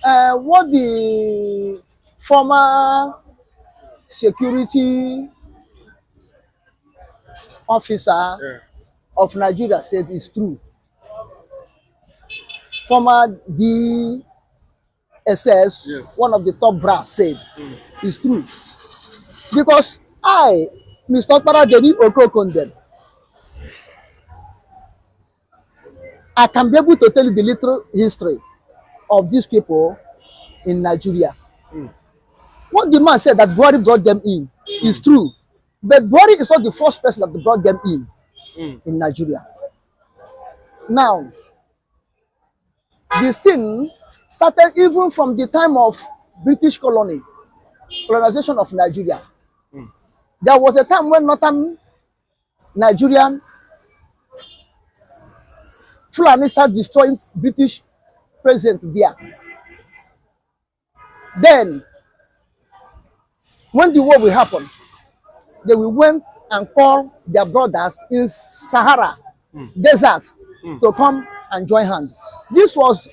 what the former security officer of Nigeria said is true. Former DSS, one of the top brass, said is true. Because I, Mr. Paradeni Okokondem, I can be able to tell you the little history of these people in Nigeria. What the man said that Buhari brought them in is true. But Buhari is not the first person that brought them in Nigeria. Now, this thing started even from the time of British colonization of Nigeria. There was a time when northern Nigerian Fulani started destroying British president there. Then, when the war will happen, they will went and call their brothers in Sahara desert to come and join hands. This was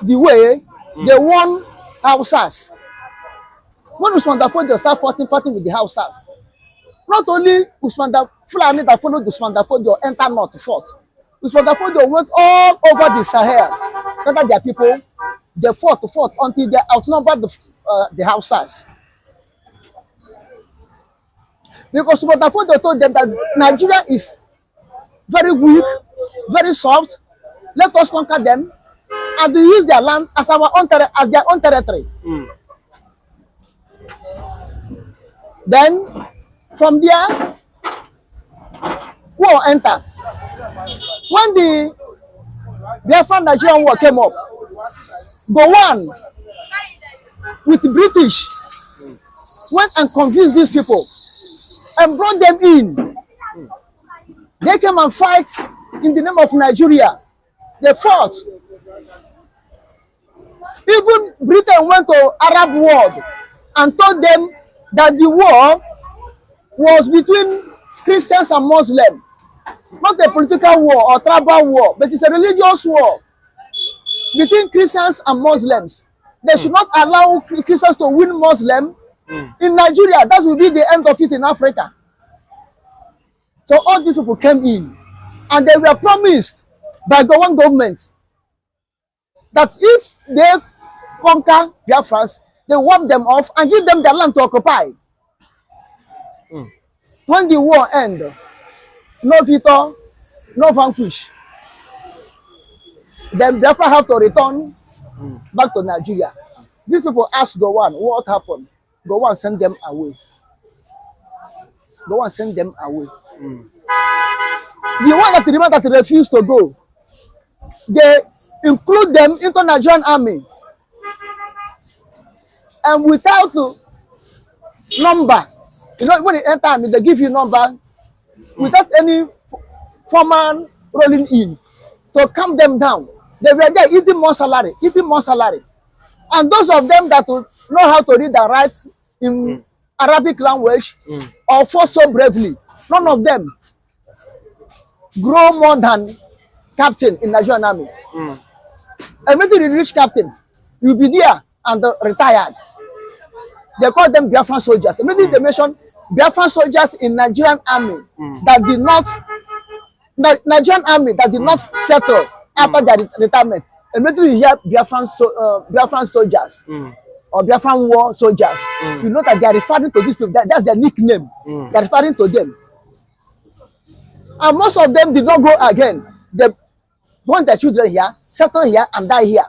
the way they won Hausas. When Usman Dafodio started fighting with the Hausas, not only Fulani that followed Usman Dafodio enter north fought. Usman Dafodio went all over the Sahel, whether their people, they fought until they outnumbered the Hausas. Because Usman Dafodio told them that Nigeria is very weak, very soft. Let us conquer them and use their land as their own territory. Then, from there, war entered. When the Biafra Nigerian war came up, Gowon with the British went and convinced these people and brought them in. They came and fight in the name of Nigeria. They fought. Even Britain went to Arab world and told them that the war was between Christians and Muslims. Not a political war or tribal war, but it's a religious war between Christians and Muslims. They should not allow Christians to win Muslim in Nigeria. That will be the end of it in Africa. So all these people came in and they were promised by the one government that if they conquer Biafrans, they wipe them off and give them their land to occupy. When the war ended, no victor, no vanquish. Then Biafra have to return back to Nigeria. These people asked Gowon what happened. Gowon sent them away. Gowon sent them away. The one that refused to go, they include them into Nigerian army. And without number, you know, when you enter army, they give you number without any foreman rolling in to calm them down. They were there eating more salary. And those of them that know how to read and write in Arabic language or fought so bravely, none of them grow more than captain in Nigerian army. And when you reach captain, you'll be there and retired. They call them Biafran soldiers. Immediately they mention Biafran soldiers in Nigerian army that did not settle after their retirement. Immediately you hear Biafran soldiers or Biafran war soldiers. You know that they are referring to these people. That's their nickname. They are referring to them. And most of them did not go again. They born their children here, settle here, and die here.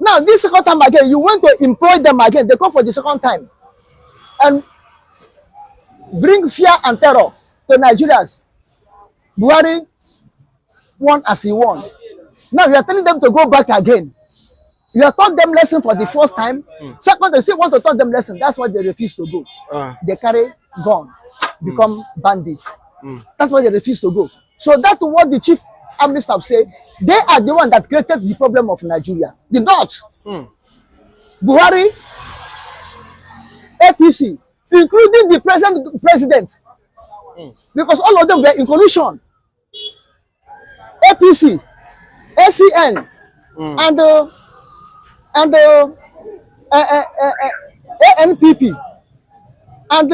Now, this second time again, you want to employ them again. They come for the second time and bring fear and terror to Nigerians. Buhari won as he won. Now, you are telling them to go back again. You have taught them lesson for the first time. Second, they still want to taught them lesson. That's why they refuse to go. They carry gun, become bandits. That's why they refuse to go. So that's what the chief army staff say. They are the one that created the problem of Nigeria. The North, Buhari, APC, including the president, because all of them were in collusion. APC, ACN, and and ANPP, and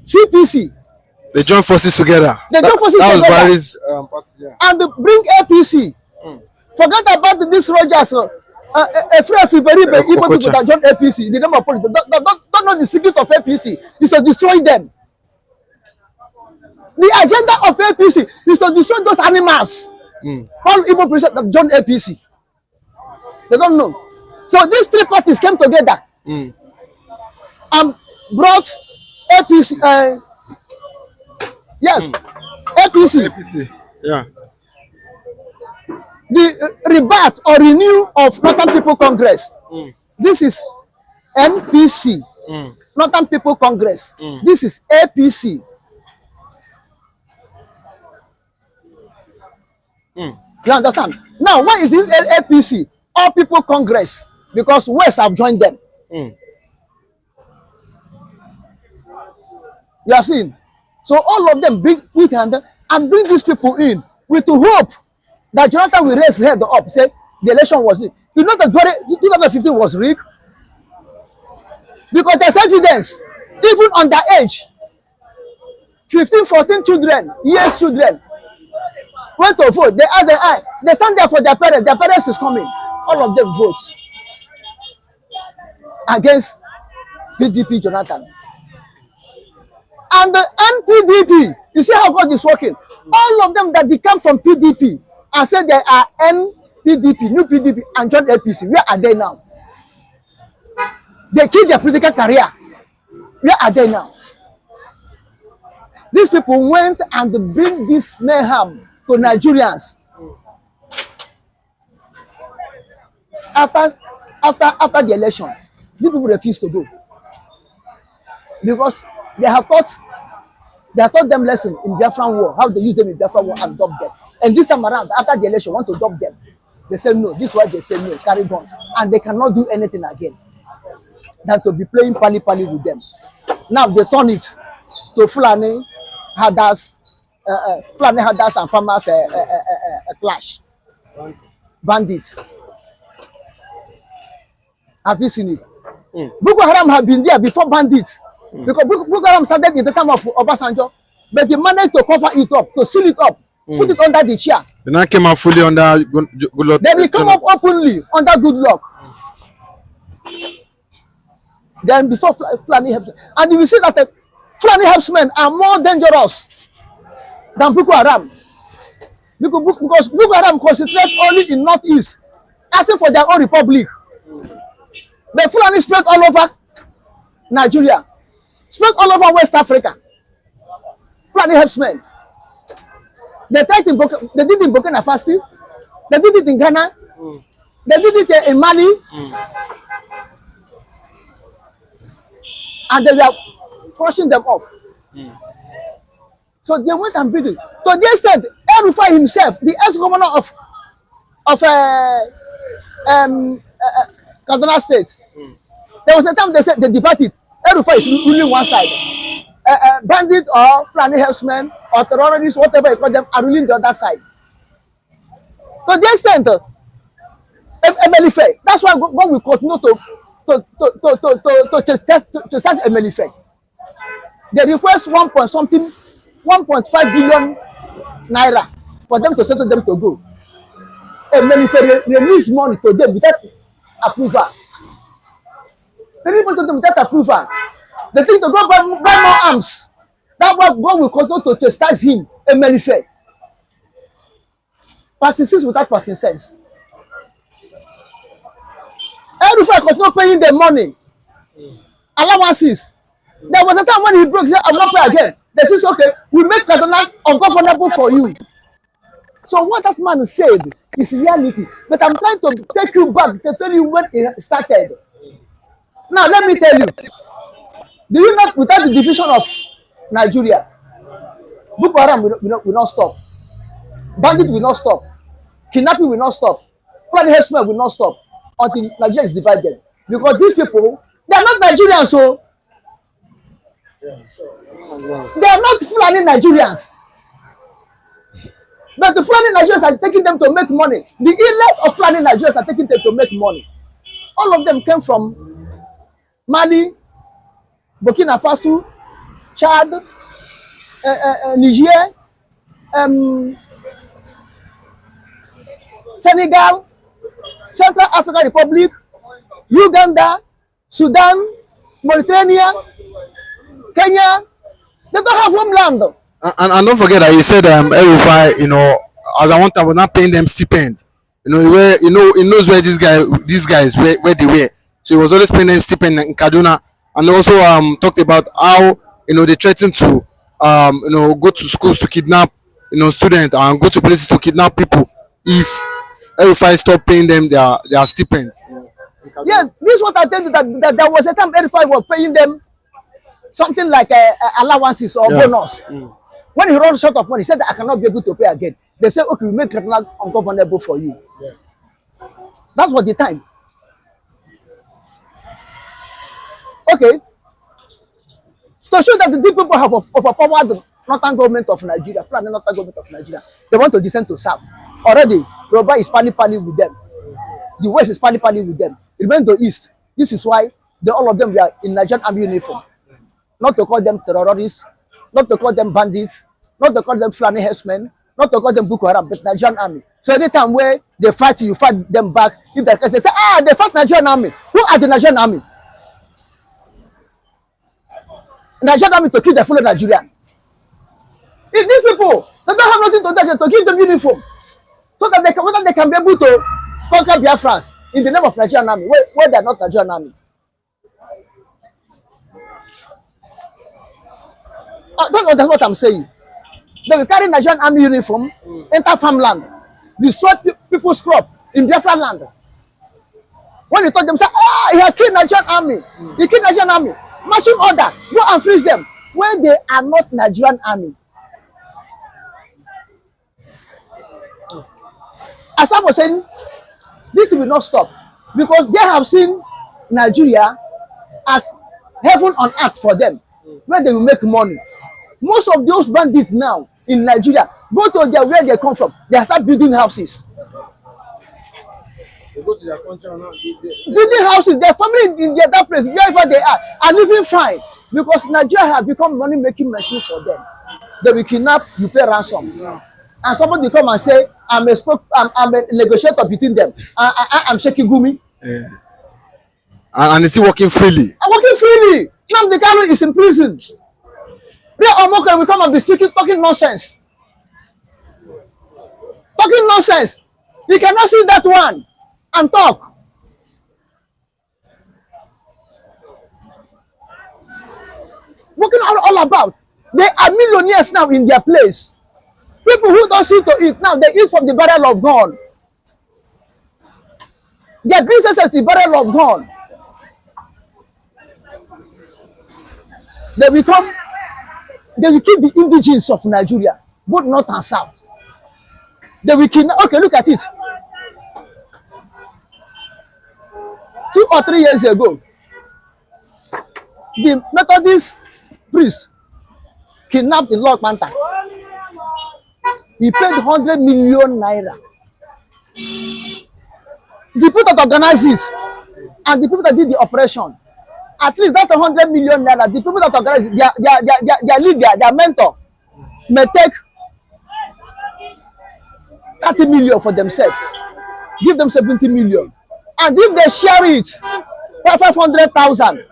CPC. They join forces together. They join forces that together. That was Buhari's party, yeah. And bring APC. Forget about this Rogers. A free Igbo people that join APC. The name of politics. Don't know the secret of APC is to destroy them. The agenda of APC is to destroy those animals. All Igbo people that join APC. They don't know. So these three parties came together and brought APC. Yes, APC. APC. Yeah. The rebirth or renew of Northern People Congress. This is NPC. Northern People Congress. This is APC. You understand? Now, why is this APC? All People Congress. Because West have joined them. You have seen? So all of them bring with hand and bring these people in with the hope that Jonathan will raise his head up, say the election was rigged. You know that 2015 was rigged? Because there's evidence, even on their age, 15, 14 children, went to vote. They ask their eye, they stand there for their parents is coming. All of them vote against PDP Jonathan. And the NPDP, you see how God is working. All of them that they come from PDP and say they are NPDP, new PDP, and joined APC. Where are they now? They killed their political career. Where are they now? These people went and bring this mayhem to Nigerians. After the election, these people refused to go because they have taught them lesson in Biafran war, how they use them in Biafran war and dump them. And this time around, after the election, want to dump them. They say no. This is why they say no. Carry on, and they cannot do anything again than to be playing pali with them. Now they turn it to Fulani herders and farmers clash, bandits. Have you seen it? Boko Haram have been there before bandits. Because Boko Haram started in the time of Obasanjo, but they managed to cover it up, to seal it up, put it under the chair. They now came out fully under good luck. Then they come up openly under good luck. Then before Fulani helps, and you will see that the Fulani helpsmen are more dangerous than Boko Haram. Because Boko Haram concentrates only in Northeast, asking for their own republic. The Fulani spread all over Nigeria. Spread all over West Africa. Fulani helpsmen. They tried they did it in Burkina Faso. They did it in Ghana. They did it in Mali. And they were crushing them off. So they went and beat it. To the extent, El-Rufai himself, the ex-governor of Kaduna State, there was a time they said they divided. El-Rufai is ruling one side. Bandit or Fulani herdsmen or terrorists, whatever you call them, are ruling the other side. To the extent, Emelife, that's why God will continue to test Emelife. They request 1.5 billion naira for them to settle them to go. Emelife release money to them without approval. They release money to them without approval. They think to go buy more arms. That's why God will continue to chastise him, Emelife. Passing sense without passing sense. El-Rufai continue paying the money, allowances. There was a time when he broke, he said, I'm not paying again. They said, okay, we make Kaduna uncomfortable for you. So what that man said is reality. But I'm trying to take you back to tell you when it started. Now, let me tell you. Do you know, without the division of Nigeria, Boko Haram will not stop. Bandit will not stop. Kidnapping will not stop. Fulani herdsmen will not stop until Nigeria is divided. Because these people, they are not Nigerians, so they are not Fulani Nigerians. But the Fulani Nigerians are taking them to make money. The elite of Fulani Nigerians are taking them to make money. All of them came from Mali, Burkina Faso, Chad, Niger, Senegal, Central African Republic, Uganda, Sudan, Mauritania, Kenya. They don't have homeland. And don't forget that he said El-Rufai, you know, as I want time was not paying them stipend. You know, where he knows where these guys where they were. So he was always paying them stipend in Kaduna, and also talked about how, you know, they threatened to you know, go to schools to kidnap, you know, students, and go to places to kidnap people if El-Rufai stopped paying them their stipends. Yes, this is what I tell you, that there was a time El-Rufai was paying them something like allowances or bonus. When he runs short of money, he said that I cannot be able to pay again. They say, okay, we make Kaduna ungovernable for you. Yeah. That's what the time. Okay. To show that the people have overpowered the northern government of Nigeria, the northern government of Nigeria, they want to descend to south. Already, Yoruba is pali with them. The west is pali with them. It went to east. This is why all of them were in Nigerian army uniform. Not to call them terrorists, not to call them bandits, not to call them Fulani herdsmen, not to call them Boko Haram, but Nigerian army. So anytime where they fight you fight them back. If they say, they fight Nigerian army. Who are the Nigerian army? Nigerian army to kill the full Nigerian. If these people, they don't have nothing to do, to give them uniform, so that they can be able to conquer Biafrans in the name of Nigerian army, where they are not Nigerian army. That's what I'm saying. They will carry Nigerian army uniform, enter farmland, destroy people's crop in Biafra land. When you talk them, say, he has killed Nigerian army. He killed Nigerian army. Marching order, go and freeze them. When they are not Nigerian army. As I was saying, this will not stop because they have seen Nigeria as heaven on earth for them, where they will make money. Most of those bandits now in Nigeria go to where they come from. They start building houses. They go to their country and now building houses. Their family in that place, wherever they are living fine because Nigeria has become money-making machine for them. They will kidnap, you pay ransom, and somebody come and say, I'm a negotiator between them. I'm shaking gumi. Yeah. And is he working freely? I'm working freely. Nnamdikanu is in prison. Real Omoka will come and be talking nonsense. Talking nonsense. You cannot see that one and talk. Working all about. They are millionaires now in their place. People who don't see to eat now, they eat from the barrel of God. Their business is the barrel of God. They will kill the indigenes of Nigeria, both north and south. They will kill. Okay, look at it. 2 or 3 years ago, the Methodist priest kidnapped the Lord Manta. He paid 100 million naira. The people that organized this and the people that did the operation, at least that 100 million naira, the people that organized their leader, their mentor, may take 30 million for themselves, give them 70 million. And if they share it for 500,000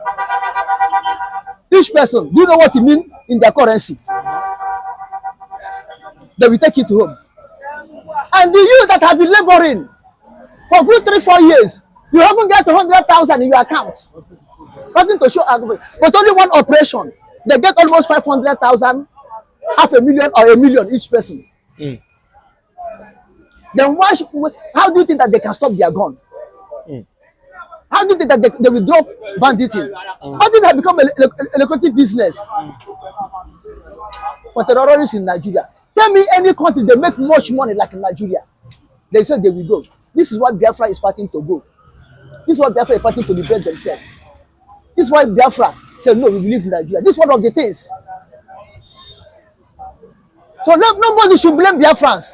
each person, do you know what it means in their currency? They will take it home. And the you that have been laboring for good 3-4 years, you haven't got 100,000 in your account. Nothing to show argument. But only one operation, they get almost 500,000, 500,000 or 1 million each person. Then how do you think that they can stop their gun? How do you think that they will drop banditry? How do they become a lucrative business for terrorists in Nigeria? Tell me any country they make much money like in Nigeria. They say they will go. This is what Biafra is fighting to go. This is what Biafra is fighting to liberate themselves. This is why Biafra said, no, we will leave Nigeria. This is one of the things. So nobody should blame Biafrans.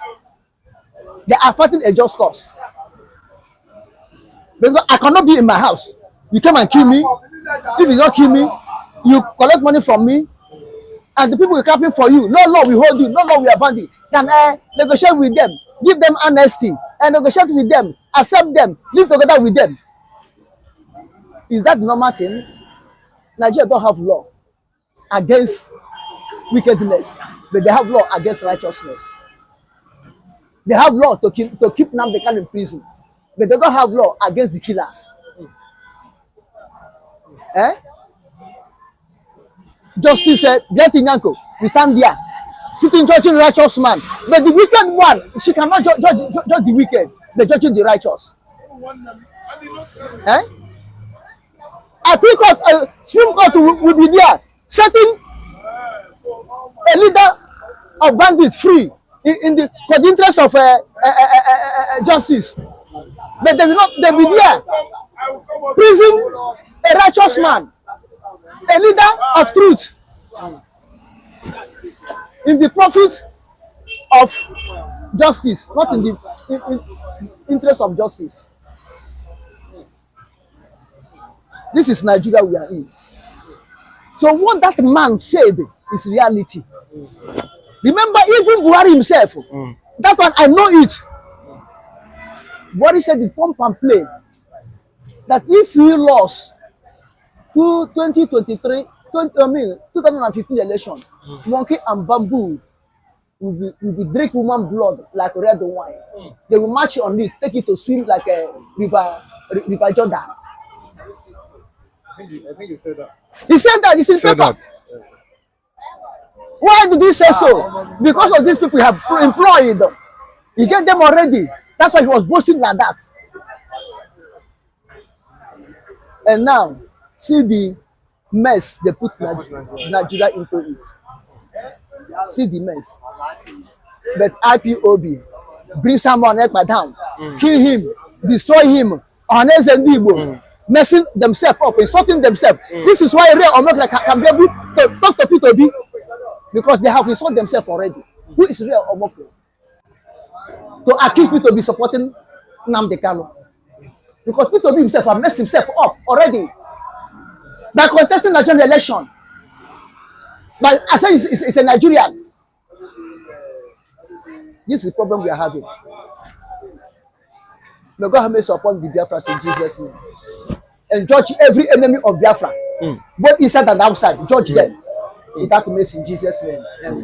They are fighting a just cause. Because I cannot be in my house. You come and kill me. If you don't kill me, you collect money from me, and the people will clapping for you. No law will hold you. No law will abandon you. Can negotiate with them, give them honesty, and negotiate with them, accept them, live together with them. Is that the normal thing? Nigeria don't have law against wickedness, but they have law against righteousness. They have law to keep Nnamdi in prison, but they don't have law against the killers. Justice bintanyako, we stand there, sitting judging righteous man, but the wicked one, she cannot judge the wicked, but judging the righteous. I think Supreme Court will be there, setting a leader of bandits free for the interest of justice. But they will not. They will be there, prison a righteous man, a leader of truth, in the profit of justice, not in the interest of justice. This is Nigeria we are in. So what that man said is reality. Remember, even Buhari himself, that one I know it. Buhari said it pump and play that if he lost to 2015 election, monkey and bamboo will be drink woman blood like red wine. They will march on it, take it to swim like a river Jordan. I think he said that. He said that. It's in paper. Why did he say so? Because of these people he have employed. He get them already. That's why he was boasting like that. And now, see the mess they put Nigeria into it. See the mess. But IPOB bring someone else down, kill him, destroy him, honest and igbo. Messing themselves up, insulting themselves. This is why real Omok can be able to talk to P2B, because they have insulted themselves already. Who is real Omok? To accuse P2B supporting nnamdikanu, because P2B himself has messed himself up already by contesting the Nigerian election. But I say it's a Nigerian. This is the problem we are having. May God have mercy upon the Biafras in Jesus' name. And judge every enemy of Biafra, both inside and outside. Judge them without mercy in Jesus' name. Amen.